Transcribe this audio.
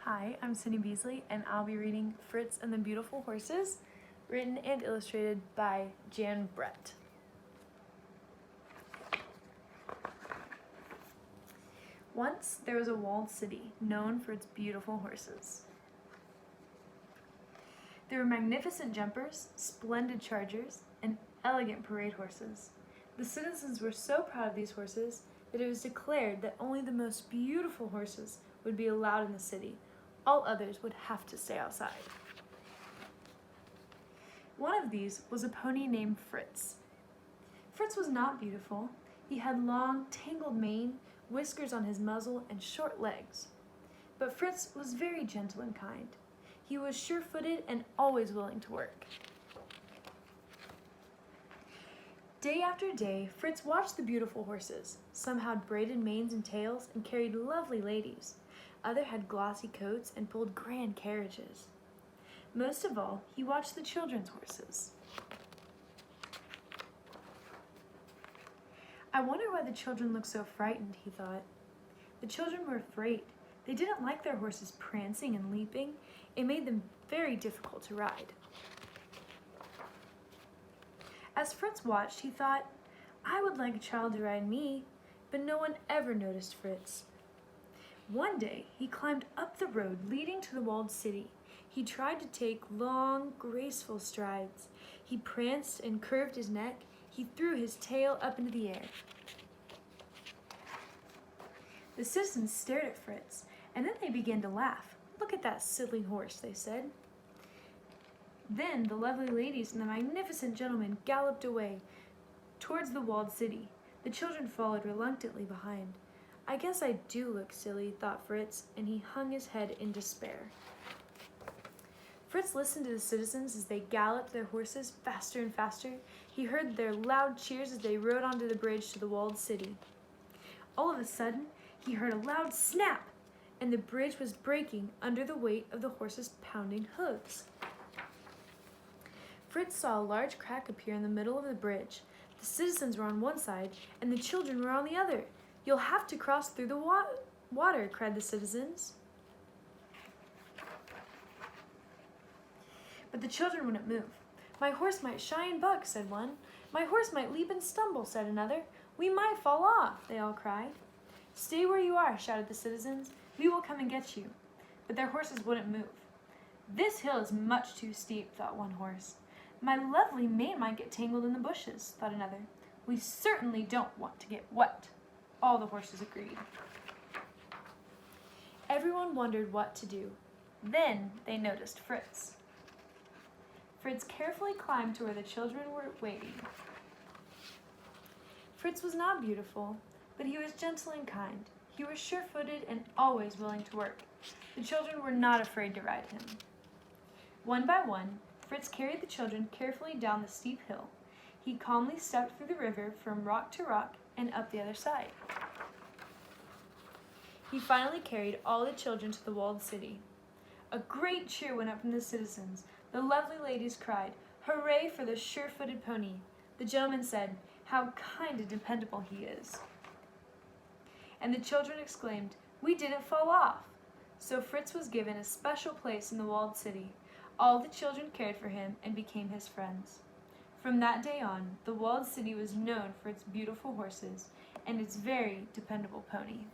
Hi, I'm Cindy Beasley, and I'll be reading Fritz and the Beautiful Horses, written and illustrated by Jan Brett. Once there was a walled city known for its beautiful horses. There were magnificent jumpers, splendid chargers, and elegant parade horses. The citizens were so proud of these horses that it was declared that only the most beautiful horses would be allowed in the city. All others would have to stay outside. One of these was a pony named Fritz. Fritz was not beautiful. He had long, tangled mane, whiskers on his muzzle, and short legs. But Fritz was very gentle and kind. He was sure-footed and always willing to work. Day after day, Fritz watched the beautiful horses. Some had braided manes and tails and carried lovely ladies. Others had glossy coats and pulled grand carriages. Most of all, he watched the children's horses. I wonder why the children look so frightened, he thought. The children were afraid. They didn't like their horses prancing and leaping. It made them very difficult to ride. As Fritz watched, he thought, I would like a child to ride me, but no one ever noticed Fritz. One day, he climbed up the road leading to the walled city. He tried to take long, graceful strides. He pranced and curved his neck. He threw his tail up into the air. The citizens stared at Fritz, and then they began to laugh. Look at that silly horse, they said. Then the lovely ladies and the magnificent gentlemen galloped away towards the walled city. The children followed reluctantly behind. I guess I do look silly, thought Fritz, and he hung his head in despair. Fritz listened to the citizens as they galloped their horses faster and faster. He heard their loud cheers as they rode onto the bridge to the walled city. All of a sudden, he heard a loud snap, and the bridge was breaking under the weight of the horses' pounding hooves. Fritz saw a large crack appear in the middle of the bridge. The citizens were on one side, and the children were on the other. You'll have to cross through the water, cried the citizens. But the children wouldn't move. My horse might shy and buck, said one. My horse might leap and stumble, said another. We might fall off, they all cried. Stay where you are, shouted the citizens. We will come and get you. But their horses wouldn't move. This hill is much too steep, thought one horse. My lovely mane might get tangled in the bushes, thought another. We certainly don't want to get wet. All the horses agreed. Everyone wondered what to do. Then they noticed Fritz. Fritz carefully climbed to where the children were waiting. Fritz was not beautiful, but he was gentle and kind. He was sure-footed and always willing to work. The children were not afraid to ride him. One by one, Fritz carried the children carefully down the steep hill. He calmly stepped through the river from rock to rock and up the other side. He finally carried all the children to the walled city. A great cheer went up from the citizens. The lovely ladies cried, "Hooray for the sure-footed pony!" The gentlemen said, "How kind and dependable he is!" And the children exclaimed, "We didn't fall off!" So Fritz was given a special place in the walled city. All the children cared for him and became his friends. From that day on, the walled city was known for its beautiful horses and its very dependable pony.